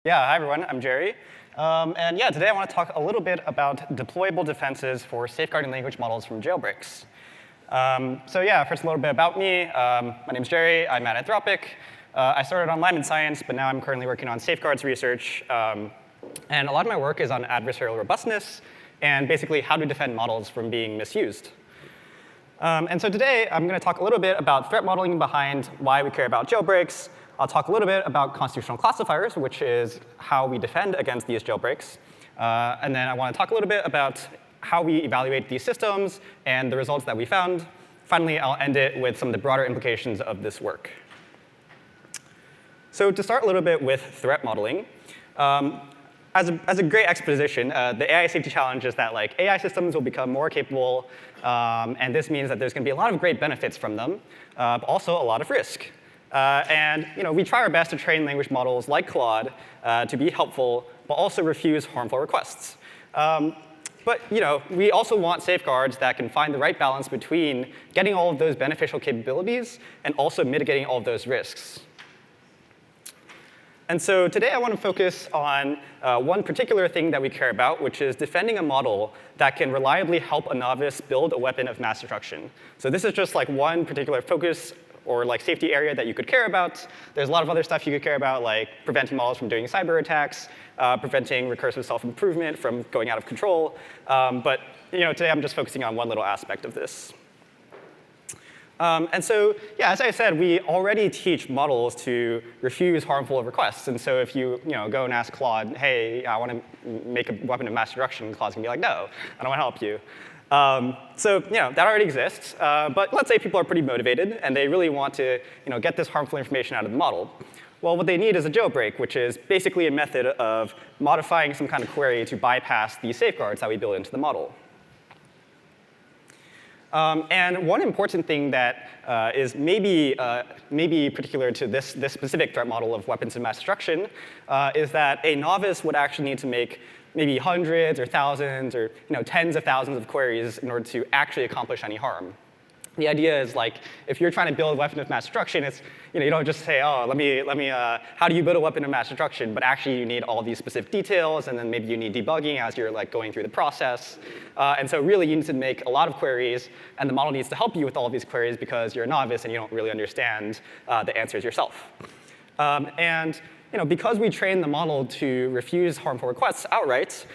Yeah, hi everyone, I'm Jerry. And yeah, today I want to talk a little bit about deployable defenses for safeguarding language models from jailbreaks. So yeah, first a little bit about me. My name's Jerry, I'm at Anthropic. I started on Lyman Science, but now I'm currently working on safeguards research. And a lot of my work is on adversarial robustness and basically how to defend models from being misused. And so today I'm going to talk a little bit about threat modeling behind why we care about jailbreaks. I'll talk a little bit about constitutional classifiers, which is how we defend against these jailbreaks. And then I want to talk a little bit about how we evaluate these systems and the results that we found. Finally, I'll end it with some of the broader implications of this work. So to start a little bit with threat modeling, as a great exposition, the AI safety challenge is that AI systems will become more capable, and this means that there's going to be a lot of great benefits from them, but also a lot of risk. And we try our best to train language models like Claude to be helpful, but also refuse harmful requests. But we also want safeguards that can find the right balance between getting all of those beneficial capabilities and also mitigating all of those risks. And so today I want to focus on one particular thing that we care about, which is defending a model that can reliably help a novice build a weapon of mass destruction. So this is just one particular focus or safety area that you could care about. There's a lot of other stuff you could care about, like preventing models from doing cyber attacks, preventing recursive self-improvement from going out of control. But today I'm just focusing on one little aspect of this. And so, yeah, as I said, we already teach models to refuse harmful requests. And so if you go and ask Claude, hey, I want to make a weapon of mass destruction, Claude's going to be like, no, I don't want to help you. So that already exists. But let's say people are pretty motivated, and they really want to get this harmful information out of the model. Well, what they need is a jailbreak, which is basically a method of modifying some kind of query to bypass the safeguards that we build into the model. And one important thing that is maybe particular to this specific threat model of weapons of mass destruction is that a novice would actually need to make maybe hundreds or thousands or tens of thousands of queries in order to actually accomplish any harm. The idea is if you're trying to build a weapon of mass destruction, it's you don't just say, oh, how do you build a weapon of mass destruction? But actually you need all these specific details, and then maybe you need debugging as you're going through the process. And so really you need to make a lot of queries, and the model needs to help you with all of these queries because you're a novice and you don't really understand the answers yourself. And because we train the model to refuse harmful requests outright,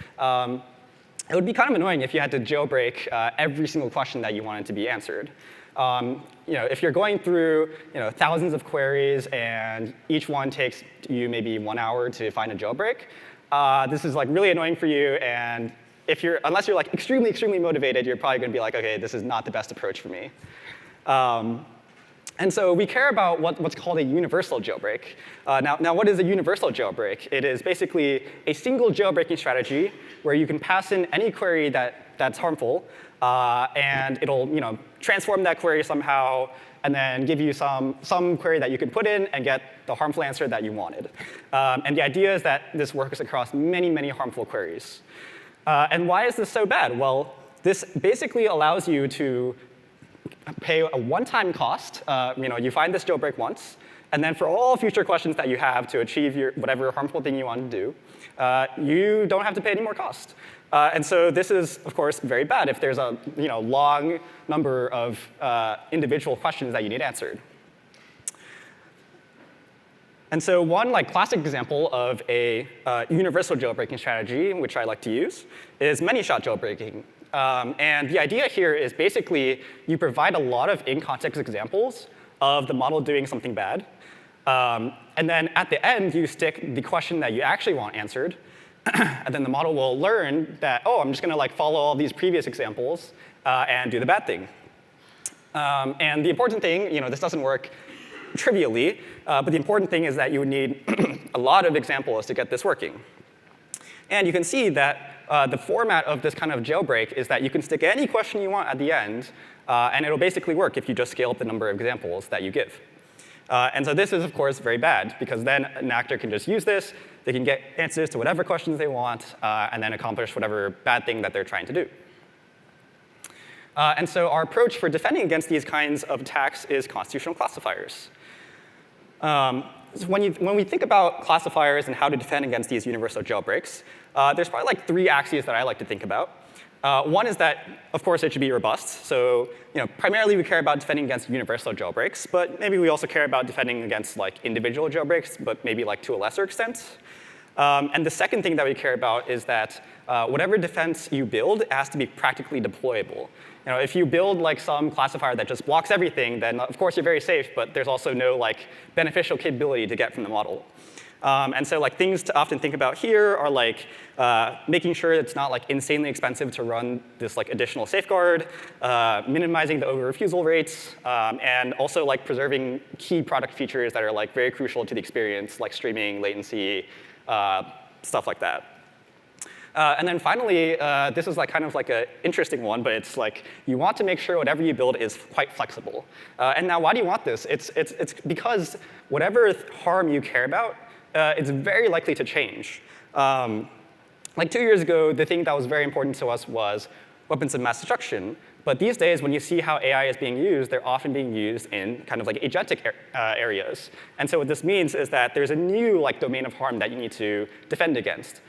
it would be kind of annoying if you had to jailbreak every single question that you wanted to be answered. If you're going through thousands of queries and each one takes you maybe 1 hour to find a jailbreak, this is really annoying for you. And unless you're extremely, extremely motivated, you're probably going to be like, OK, this is not the best approach for me. And so we care about what's called a universal jailbreak. Now, what is a universal jailbreak? It is basically a single jailbreaking strategy where you can pass in any query that's harmful, and it'll transform that query somehow, and then give you some query that you can put in and get the harmful answer that you wanted. And the idea is that this works across many, many harmful queries. And why is this so bad? Well, this basically allows you to pay a one-time cost. You find this jailbreak once, and then for all future questions that you have to achieve whatever harmful thing you want to do, you don't have to pay any more cost. And so this is, of course, very bad if there's a long number of individual questions that you need answered. And so one classic example of a universal jailbreaking strategy, which I like to use, is many-shot jailbreaking. And the idea here is basically you provide a lot of in-context examples of the model doing something bad. And then at the end, you stick the question that you actually want answered. And then the model will learn that, oh, I'm just going to follow all these previous examples and do the bad thing. And the important thing, this doesn't work trivially, but the important thing is that you would need a lot of examples to get this working. And you can see that the format of this kind of jailbreak is that you can stick any question you want at the end, and it'll basically work if you just scale up the number of examples that you give. And so this is, of course, very bad, because then an actor can just use this. They can get answers to whatever questions they want, and then accomplish whatever bad thing that they're trying to do. And so our approach for defending against these kinds of attacks is constitutional classifiers. So when we think about classifiers and how to defend against these universal jailbreaks, there's probably like 3 axes that I like to think about. One is that, of course, it should be robust. So primarily we care about defending against universal jailbreaks, but maybe we also care about defending against like individual jailbreaks, but maybe like to a lesser extent. And the second thing that we care about is that whatever defense you build has to be practically deployable. If you build like some classifier that just blocks everything, then of course you're very safe, but there's also no like beneficial capability to get from the model. And so like things to often think about here are like making sure it's not like insanely expensive to run this like additional safeguard, minimizing the over-refusal rates, and also like preserving key product features that are like very crucial to the experience, like streaming, latency, stuff like that. And then finally, this is like kind of like an interesting one, but it's like you want to make sure whatever you build is quite flexible. And now why do you want this? It's because whatever harm you care about, it's very likely to change. Like 2 years ago, the thing that was very important to us was weapons of mass destruction. But these days, when you see how AI is being used, they're often being used in kind of like agentic areas. And so what this means is that there's a new like domain of harm that you need to defend against.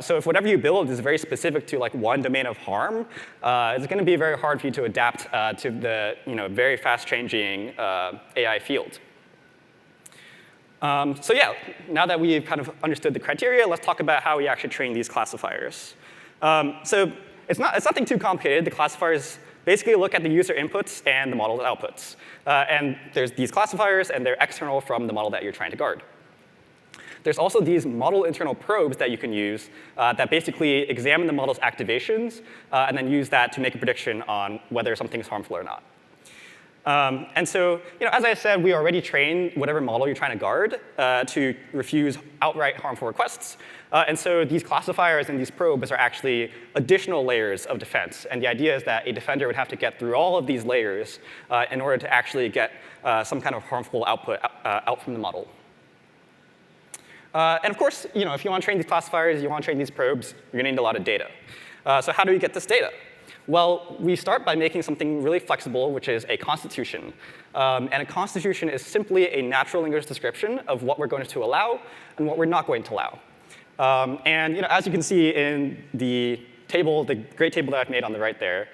So if whatever you build is very specific to like one domain of harm, it's going to be very hard for you to adapt to the very fast-changing AI field. So yeah, now that we've kind of understood the criteria, let's talk about how we actually train these classifiers. So it's nothing too complicated. The classifiers basically look at the user inputs and the model's outputs. And there's these classifiers, and they're external from the model that you're trying to guard. There's also these model internal probes that you can use that basically examine the model's activations and then use that to make a prediction on whether something's harmful or not. And so, as I said, we already train whatever model you're trying to guard to refuse outright harmful requests. And so these classifiers and these probes are actually additional layers of defense. And the idea is that a defender would have to get through all of these layers in order to actually get some kind of harmful output out from the model. And of course, if you want to train these classifiers, you want to train these probes, you're going to need a lot of data. So how do we get this data? Well, we start by making something really flexible, which is a constitution. And a constitution is simply a natural language description of what we're going to allow and what we're not going to allow. And as you can see in the table, the great table that I've made on the right there,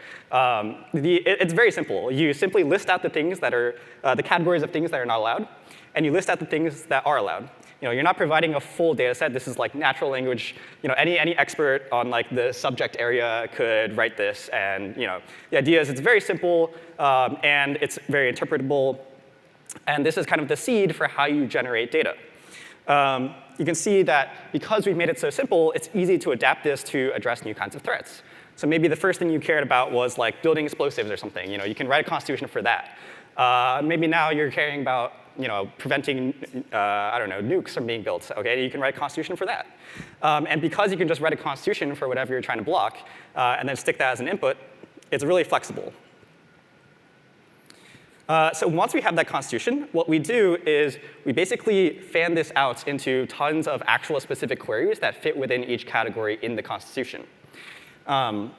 it's very simple. You simply list out the things that are the categories of things that are not allowed, and you list out the things that are allowed. You're not providing a full data set. This is like natural language. Any expert on like the subject area could write this. And the idea is it's very simple, and it's very interpretable. And this is kind of the seed for how you generate data. You can see that because we've made it so simple, it's easy to adapt this to address new kinds of threats. So maybe the first thing you cared about was like building explosives or something. You can write a constitution for that. Maybe now you're caring about preventing, I don't know, nukes from being built. Okay, you can write a constitution for that. And because you can just write a constitution for whatever you're trying to block, and then stick that as an input, it's really flexible. So once we have that constitution, what we do is we basically fan this out into tons of actual specific queries that fit within each category in the constitution. And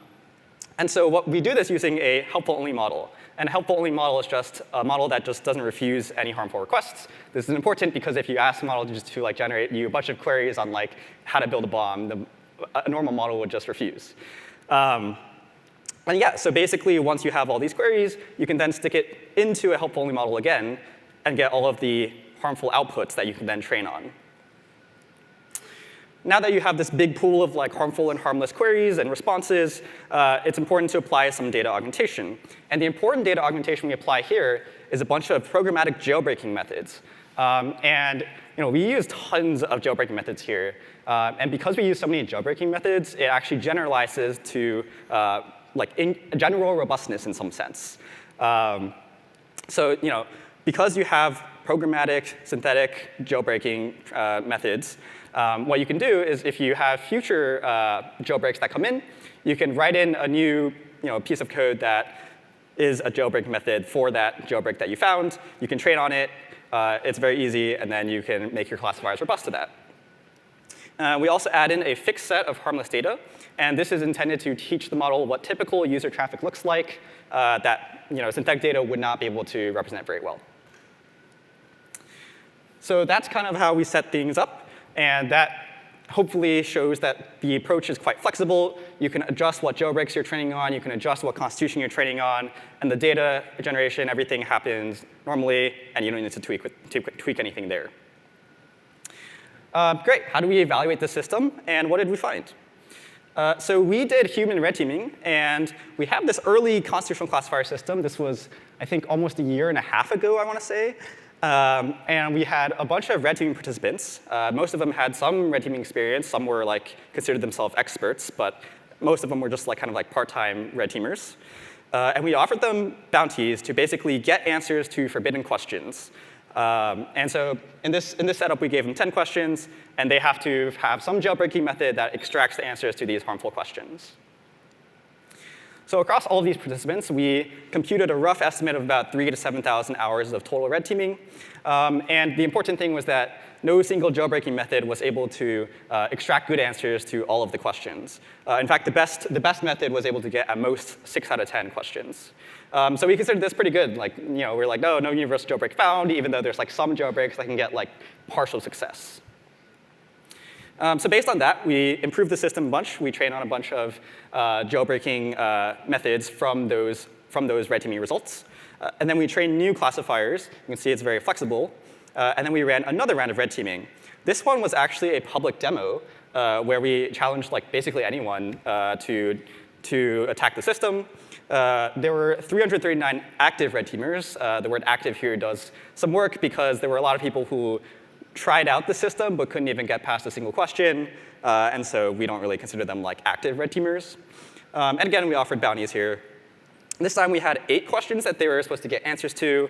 so what we do this using a helpful-only model. And a helpful-only model is just a model that just doesn't refuse any harmful requests. This is important because if you ask the model just to like generate you a bunch of queries on like how to build a bomb, a normal model would just refuse. And yeah, so basically once you have all these queries, you can then stick it into a helpful-only model again and get all of the harmful outputs that you can then train on. Now that you have this big pool of like harmful and harmless queries and responses, it's important to apply some data augmentation. And the important data augmentation we apply here is a bunch of programmatic jailbreaking methods. And we use tons of jailbreaking methods here. And because we use so many jailbreaking methods, it actually generalizes to like in general robustness in some sense. So because you have programmatic synthetic jailbreaking methods, what you can do is if you have future jailbreaks that come in, you can write in a new piece of code that is a jailbreak method for that jailbreak that you found. You can train on it. It's very easy, and then you can make your classifiers robust to that. We also add in a fixed set of harmless data. And this is intended to teach the model what typical user traffic looks like that synthetic data would not be able to represent very well. So that's kind of how we set things up. And that hopefully shows that the approach is quite flexible. You can adjust what jailbreaks you're training on. You can adjust what constitution you're training on. And the data generation, everything happens normally. And you don't need to tweak anything there. Great. How do we evaluate the system? And what did we find? So we did human red teaming. And we have this early constitutional classifier system. This was, I think, almost a year and a half ago, I want to say. And we had a bunch of red teaming participants. Most of them had some red teaming experience. Some were considered themselves experts, but most of them were just kind of part-time red teamers. And we offered them bounties to basically get answers to forbidden questions. And so in this setup, we gave them 10 questions, and they have to have some jailbreaking method that extracts the answers to these harmful questions. So across all of these participants, we computed a rough estimate of about 3,000 to 7,000 hours of total red teaming. And the important thing was that no single jailbreaking method was able to extract good answers to all of the questions. In fact, the best method was able to get at most 6 out of 10 questions. So we considered this pretty good. We're like, no universal jailbreak found, even though there's some jailbreaks that can get partial success. So based on that, we improved the system a bunch. We trained on a bunch of jailbreaking methods from those red teaming results. And then we trained new classifiers. You can see it's very flexible. And then we ran another round of red teaming. This one was actually a public demo where we challenged basically anyone to attack the system. There were 339 active red teamers. The word active here does some work because there were a lot of people who tried out the system but couldn't even get past a single question. And so we don't really consider them active red teamers. And again, we offered bounties here. This time we had 8 questions that they were supposed to get answers to.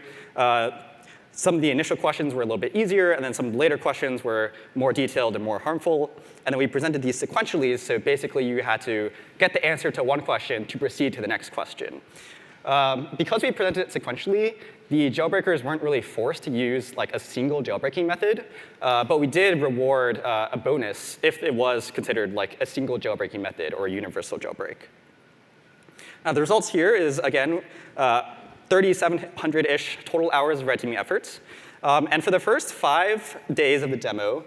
Some of the initial questions were a little bit easier, and then some later questions were more detailed and more harmful. And then we presented these sequentially, so basically you had to get the answer to one question to proceed to the next question. Because we presented it sequentially, the jailbreakers weren't really forced to use a single jailbreaking method, but we did reward a bonus if it was considered a single jailbreaking method or a universal jailbreak. Now the results here is, again, 3,700-ish total hours of red teaming efforts. And for the first 5 days of the demo,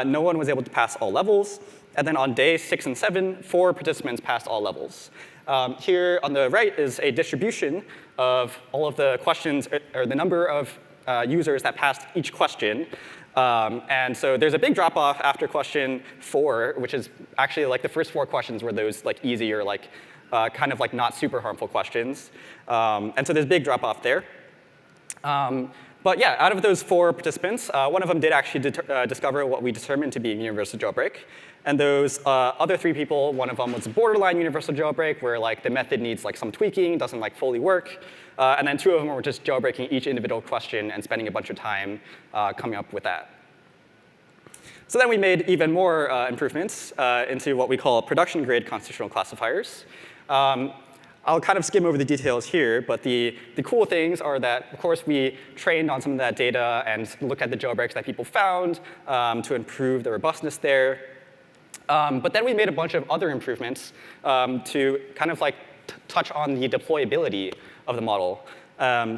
no one was able to pass all levels. And then on day 6 and 7, 4 participants passed all levels. Here on the right is a distribution of all of the questions, or the number of users that passed each question. And so there's a big drop-off after question 4, which is actually the first 4 questions were those easier, kind of not super harmful questions. And so there's a big drop-off there. But yeah, out of those 4 participants, one of them did actually discover what we determined to be a universal jailbreak. And those other 3 people, one of them was a borderline universal jailbreak, where the method needs some tweaking, doesn't fully work. And then 2 of them were just jailbreaking each individual question and spending a bunch of time coming up with that. So then we made even more improvements into what we call production-grade constitutional classifiers. I'll kind of skim over the details here, but the cool things are that, of course, we trained on some of that data and looked at the jailbreaks that people found to improve the robustness there. But then we made a bunch of other improvements to kind of touch on the deployability of the model.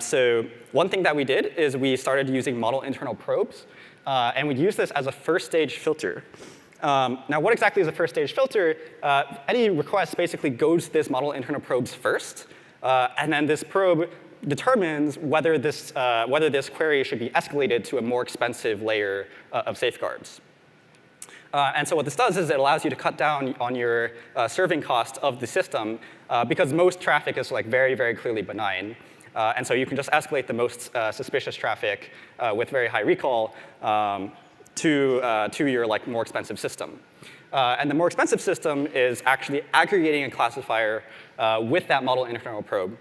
So one thing that we did is we started using model internal probes, and we used this as a first-stage filter. Now, what exactly is a first-stage filter? Any request basically goes to this model internal probes first, and then this probe determines whether this query should be escalated to a more expensive layer of safeguards. And so what this does is it allows you to cut down on your serving cost of the system, because most traffic is very, very clearly benign. And so you can just escalate the most suspicious traffic with very high recall to your more expensive system. And the more expensive system is actually aggregating a classifier with that model internal probe.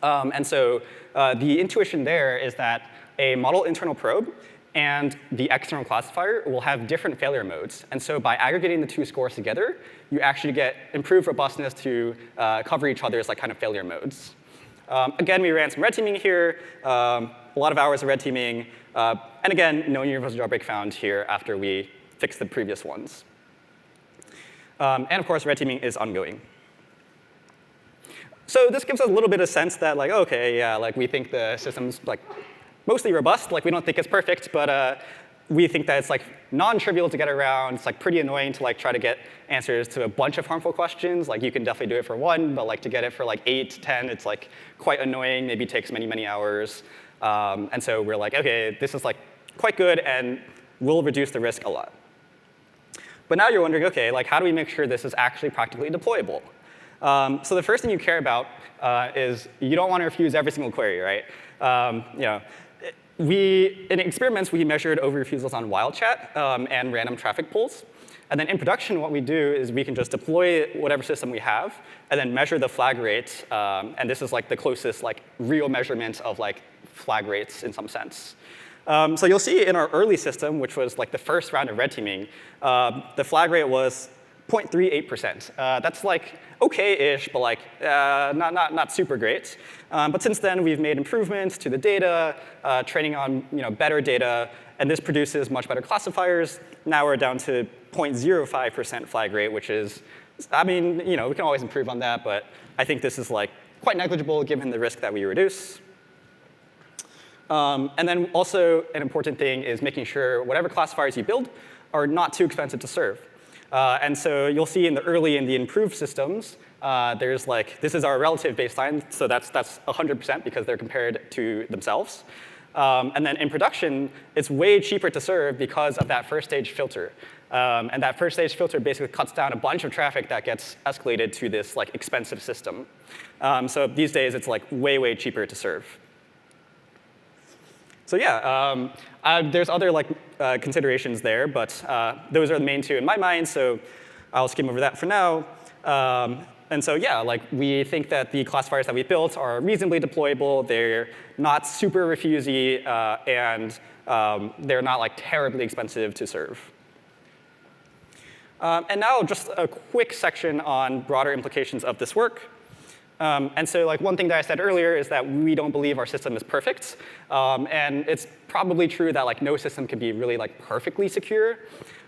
And so the intuition there is that a model internal probe and the external classifier will have different failure modes. And so by aggregating the 2 scores together, you actually get improved robustness to cover each other's kind of failure modes. Again, we ran some red teaming here, a lot of hours of red teaming. And again, no universal jailbreak found here after we fixed the previous ones. And of course, red teaming is ongoing. So this gives us a little bit of sense that, OK, yeah, we think the system's mostly robust. Like, we don't think it's perfect, but we think that it's like non-trivial to get around. It's like pretty annoying to like try to get answers to a bunch of harmful questions. Like, you can definitely do it for one, but like to get it for like 8, 10, it's like quite annoying. Maybe takes many, many hours. And so we're like, OK, this is like quite good and will reduce the risk a lot. But now you're wondering, OK, like how do we make sure this is actually practically deployable? So the first thing you care about is you don't want to refuse every single query, right? In experiments, we measured over-refusals on wild chat and random traffic pools. And then in production, what we do is we can just deploy whatever system we have and then measure the flag rate. And this is like the closest like real measurement of like flag rates in some sense. So you'll see in our early system, which was like the first round of red teaming, the flag rate was 0.38%. That's like OK-ish, but like not super great. But since then, we've made improvements to the data, training on better data, and this produces much better classifiers. Now we're down to 0.05% flag rate, which is, I mean, we can always improve on that, but I think this is like quite negligible given the risk that we reduce. And then also an important thing is making sure whatever classifiers you build are not too expensive to serve. And so you'll see in the improved systems, there's like, this is our relative baseline, so that's 100% because they're compared to themselves. And then in production, it's way cheaper to serve because of that first stage filter. And that first stage filter basically cuts down a bunch of traffic that gets escalated to this like expensive system. So these days, it's like way, way cheaper to serve. So yeah, there's other like considerations there, but those are the main two in my mind, so I'll skim over that for now. And so yeah, like we think that the classifiers that we built are reasonably deployable. They're not super refusey, and they're not like terribly expensive to serve. And now just a quick section on broader implications of this work. And so like one thing that I said earlier is that we don't believe our system is perfect. And it's probably true that like no system can be really like perfectly secure.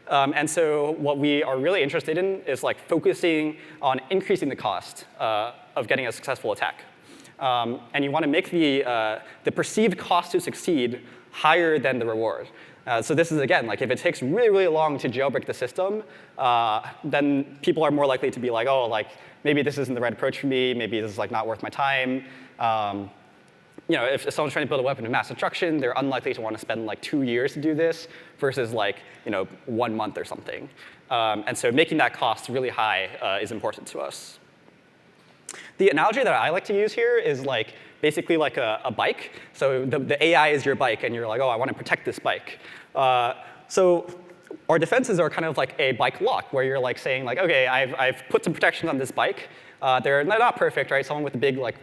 And so what we are really interested in is like focusing on increasing the cost of getting a successful attack. And you want to make the perceived cost to succeed higher than the reward. So this is, again, like if it takes really, really long to jailbreak the system, then people are more likely to be like, oh, like maybe this isn't the right approach for me. Maybe this is like not worth my time. If someone's trying to build a weapon of mass destruction, they're unlikely to want to spend like 2 years to do this versus like 1 month or something. And so making that cost really high is important to us. The analogy that I like to use here is like basically like a bike. So the AI is your bike, and you're like, oh, I want to protect this bike. So our defenses are kind of like a bike lock, where you're like saying like, OK, I've put some protections on this bike. They're not perfect, right? Someone with a big like,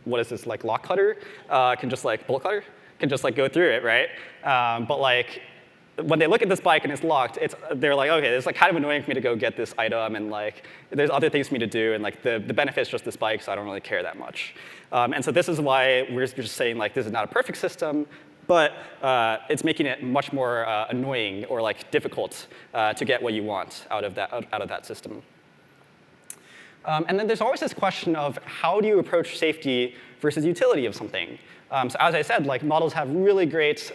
what is this, like lock cutter can just like bolt cutter can just like go through it, right? But like when they look at this bike and it's locked, they're like, OK, it's like kind of annoying for me to go get this item, and like there's other things for me to do, and like the benefit's just this bike, so I don't really care that much. And so this is why we're just saying like this is not a perfect system, but it's making it much more annoying or like difficult to get what you want out of that system. And then there's always this question of how do you approach safety versus utility of something. So as I said, like models have really great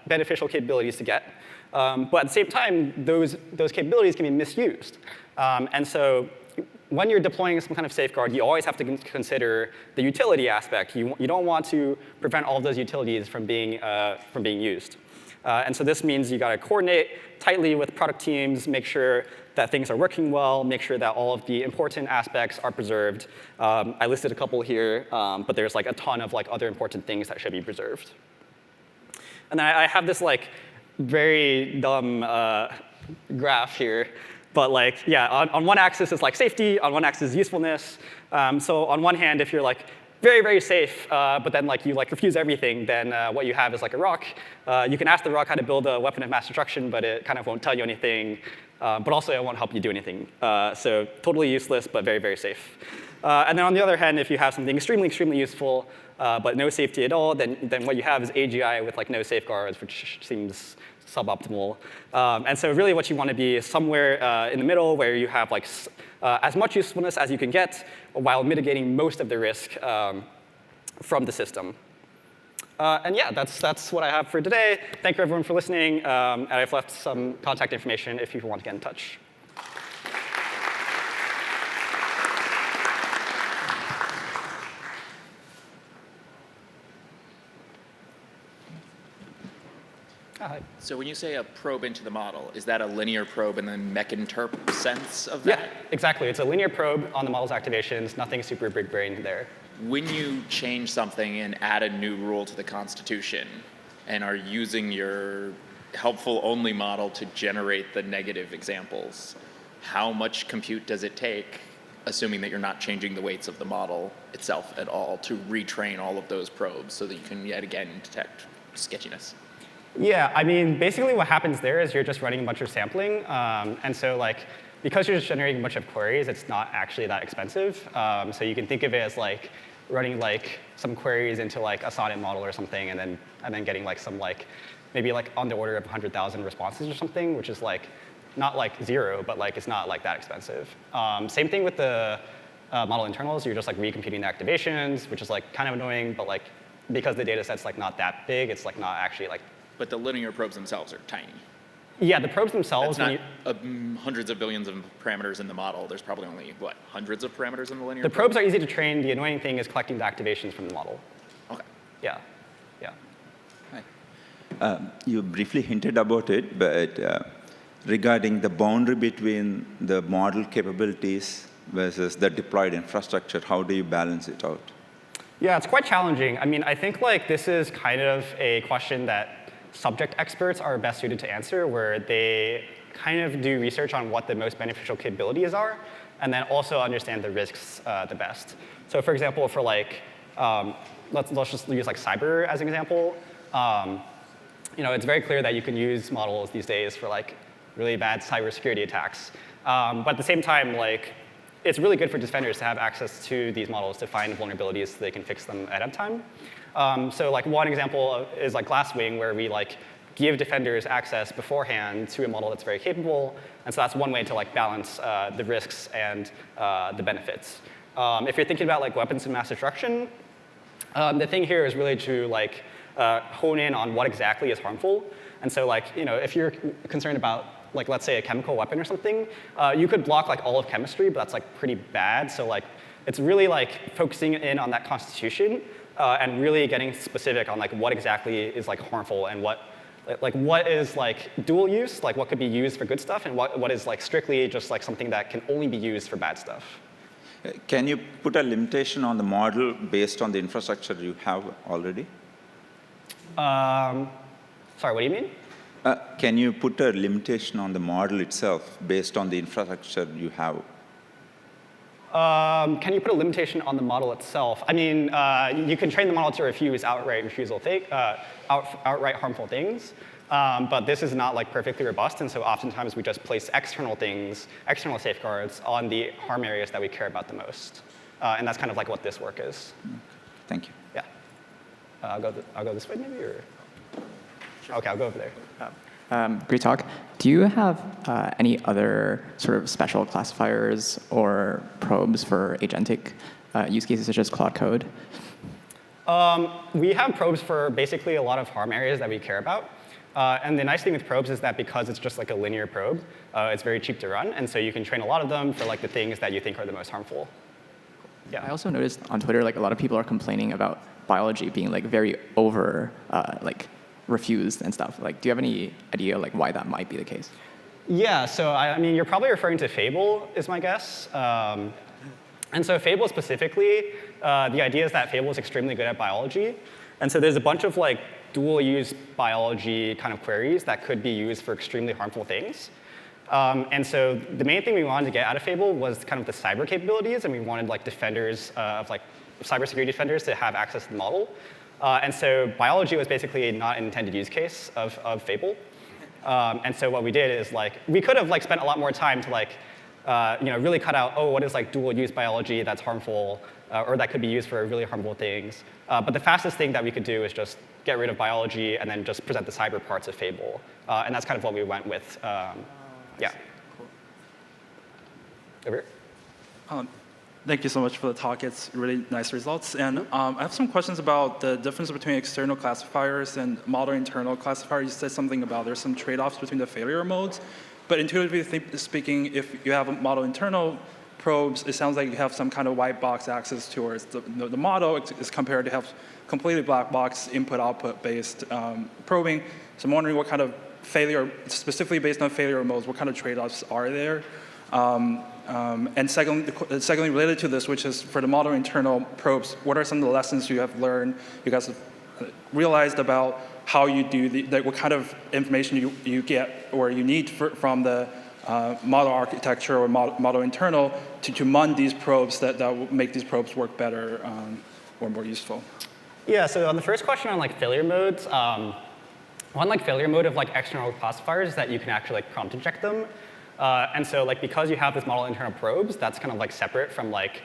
beneficial capabilities to get. But at the same time, those capabilities can be misused. And so when you're deploying some kind of safeguard, you always have to consider the utility aspect. You don't want to prevent all of those utilities from being used. And so this means you got to coordinate tightly with product teams, make sure that things are working well, make sure that all of the important aspects are preserved. I listed a couple here, but there's like a ton of like other important things that should be preserved. And then I have this like very dumb graph here. But like, yeah, on one axis is like safety, on one axis is usefulness. So on one hand, if you're like very, very safe, but then like you like refuse everything, then what you have is like a rock. You can ask the rock how to build a weapon of mass destruction, but it kind of won't tell you anything. But also it won't help you do anything. So totally useless, but very, very safe. And then on the other hand, if you have something extremely, extremely useful, but no safety at all, then what you have is AGI with like no safeguards, which seems suboptimal. And so really what you want to be is somewhere in the middle where you have like as much usefulness as you can get while mitigating most of the risk from the system. And yeah, that's what I have for today. Thank you, everyone, for listening. And I've left some contact information if you want to get in touch. Hi. So when you say a probe into the model, is that a linear probe in the mech-interp sense of that? Yeah, exactly. It's a linear probe on the model's activations, nothing super big brain there. When you change something and add a new rule to the Constitution and are using your helpful only model to generate the negative examples, how much compute does it take, assuming that you're not changing the weights of the model itself at all, to retrain all of those probes so that you can yet again detect sketchiness? Yeah, I mean, basically what happens there is you're just running a bunch of sampling. And so like, because you're just generating a bunch of queries, it's not actually that expensive. So you can think of it as like running like some queries into like a sonnet model or something, and then getting like some like, maybe like on the order of 100,000 responses or something, which is like not like zero, but like it's not like that expensive. Same thing with the model internals. You're just like recomputing the activations, which is like kind of annoying, but like because the data set's like not that big, it's like not actually like. But the linear probes themselves are tiny. Yeah, the probes themselves. That's not hundreds of billions of parameters in the model. There's probably only, what, hundreds of parameters in the linear The probes are easy to train. The annoying thing is collecting the activations from the model. OK. Yeah, yeah. Hi. You briefly hinted about it, but regarding the boundary between the model capabilities versus the deployed infrastructure, how do you balance it out? Yeah, it's quite challenging. I mean, I think like this is kind of a question that subject experts are best suited to answer, where they kind of do research on what the most beneficial capabilities are, and then also understand the risks the best. So for example, for like, let's just use like cyber as an example. It's very clear that you can use models these days for like really bad cybersecurity attacks. But at the same time, like, it's really good for defenders to have access to these models to find vulnerabilities so they can fix them ahead of time. So like one example is like Glasswing, where we like give defenders access beforehand to a model that's very capable. And so that's one way to like balance the risks and the benefits. If you're thinking about like weapons of mass destruction, the thing here is really to like hone in on what exactly is harmful. And so like, if you're concerned about like, let's say a chemical weapon or something, you could block like all of chemistry, but that's like pretty bad. So like, it's really like focusing in on that constitution and really getting specific on like what exactly is like harmful and what is like dual use, like what could be used for good stuff, and what is like strictly just like something that can only be used for bad stuff. Can you put a limitation on the model based on the infrastructure you have already? Sorry, what do you mean? Can you put a limitation on the model itself based on the infrastructure you have? Can you put a limitation on the model itself? I mean, you can train the model to refuse outright harmful things. But this is not like perfectly robust, and so oftentimes we just place external safeguards on the harm areas that we care about the most. And that's kind of like what this work is. Thank you. Yeah. I'll go this way maybe, or? OK, I'll go over there. Great talk. Do you have any other sort of special classifiers or probes for agentic use cases such as Claude Code? We have probes for basically a lot of harm areas that we care about. And the nice thing with probes is that because it's just like a linear probe, it's very cheap to run. And so you can train a lot of them for like the things that you think are the most harmful. Yeah. I also noticed on Twitter, like a lot of people are complaining about biology being like very refused and stuff. Like, do you have any idea like why that might be the case? Yeah, so I mean, you're probably referring to Fable, is my guess. And so Fable specifically, the idea is that Fable is extremely good at biology. And so there's a bunch of like dual-use biology kind of queries that could be used for extremely harmful things. And so the main thing we wanted to get out of Fable was kind of the cyber capabilities, and we wanted like defenders of like cybersecurity defenders to have access to the model. And so biology was basically not an intended use case of Fable. And so what we did is like, we could have like spent a lot more time to like, really cut out, what is like dual use biology that's harmful, or that could be used for really harmful things. But the fastest thing that we could do is just get rid of biology and then just present the cyber parts of Fable. And that's kind of what we went with. Yeah. Cool. Over here. Thank you so much for the talk. It's really nice results. And I have some questions about the difference between external classifiers and model internal classifiers. You said something about there's some trade-offs between the failure modes. But intuitively speaking, if you have a model internal probes, it sounds like you have some kind of white box access towards the model is compared to have completely black box input-output based probing. So I'm wondering what kind of failure, specifically based on failure modes, what kind of trade-offs are there? And secondly, related to this, which is for the model internal probes, what are some of the lessons you have learned, you guys have realized about how you do, what kind of information you get or you need from the model architecture or model internal to mun these probes that will make these probes work better or more useful? Yeah, so on the first question on like failure modes, one like failure mode of like external classifiers is that you can actually like prompt inject them. And so like because you have this model internal probes, that's kind of like separate from like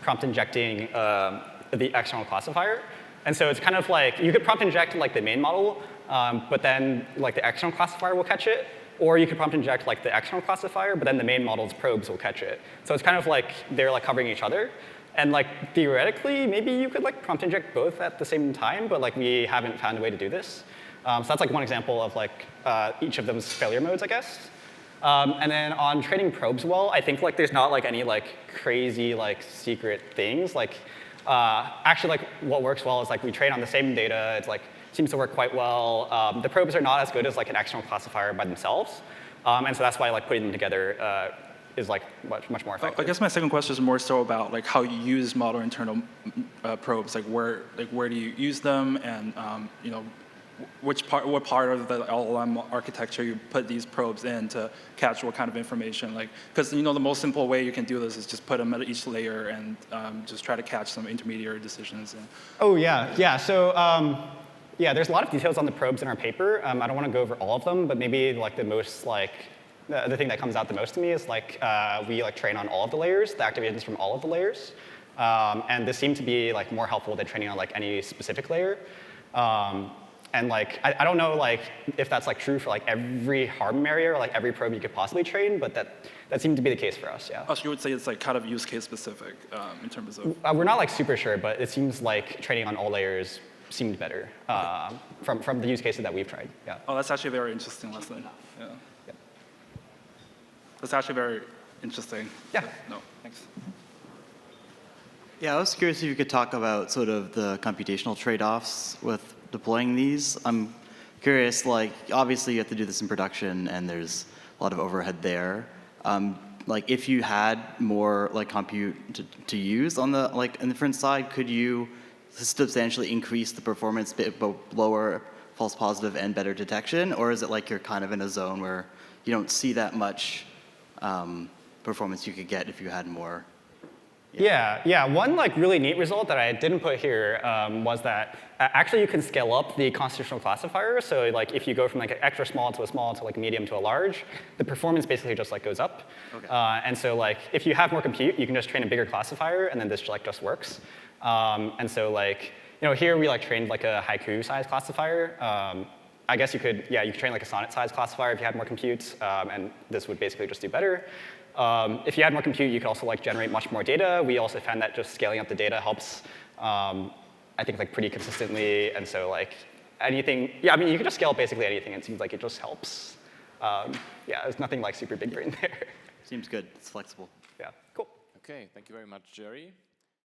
prompt injecting the external classifier. And so it's kind of like you could prompt inject like the main model, but then like the external classifier will catch it. Or you could prompt inject like the external classifier, but then the main model's probes will catch it. So it's kind of like they're like covering each other. And like theoretically, maybe you could like prompt inject both at the same time, but like we haven't found a way to do this. So that's like one example of like each of them's failure modes, I guess. And then on training probes well, I think like there's not like any like crazy like secret things. Like actually like what works well is like we train on the same data. It's like seems to work quite well. The probes are not as good as like an external classifier by themselves. And so that's why like putting them together is like much more effective. I guess my second question is more so about like how you use model internal probes. Like where do you use them, and you know, what part of the LLM architecture you put these probes in to catch what kind of information? Like, because you know the most simple way you can do this is just put them at each layer and just try to catch some intermediary decisions. Oh yeah. So yeah, there's a lot of details on the probes in our paper. I don't want to go over all of them, but maybe like the most like the thing that comes out the most to me is like we like train on all of the layers, the activations from all of the layers, and this seemed to be like more helpful than training on like any specific layer. And like I don't know like if that's like true for like every harm area or like every probe you could possibly train, but that seemed to be the case for us. Yeah. Oh, so you would say it's like kind of use case specific in terms of. We're not like super sure, but it seems like training on all layers seemed better from the use cases that we've tried. Yeah. Oh, that's actually a very interesting lesson. Yeah. That's actually very interesting. Yeah. No, thanks. Yeah, I was curious if you could talk about sort of the computational trade-offs with deploying these. I'm curious, like, obviously you have to do this in production and there's a lot of overhead there. Like, if you had more like compute to use on the like inference side, could you substantially increase the performance, both lower false positive and better detection, or is it like you're kind of in a zone where you don't see that much performance you could get if you had more? Yeah. One like really neat result that I didn't put here was that actually you can scale up the constitutional classifier. So like if you go from like an extra small to a small to like a medium to a large, the performance basically just like goes up. Okay. And so like if you have more compute, you can just train a bigger classifier, and then this like just works. And so like you know here we like trained like a haiku size classifier. I guess you could train like a sonnet size classifier if you had more compute, and this would basically just do better. If you had more compute, you could also like generate much more data. We also found that just scaling up the data helps, I think, like pretty consistently. And so like anything, I mean, you can just scale up basically anything. It seems like it just helps. There's nothing like super big brain there. Seems good. It's flexible. Yeah, cool. Okay, thank you very much, Jerry.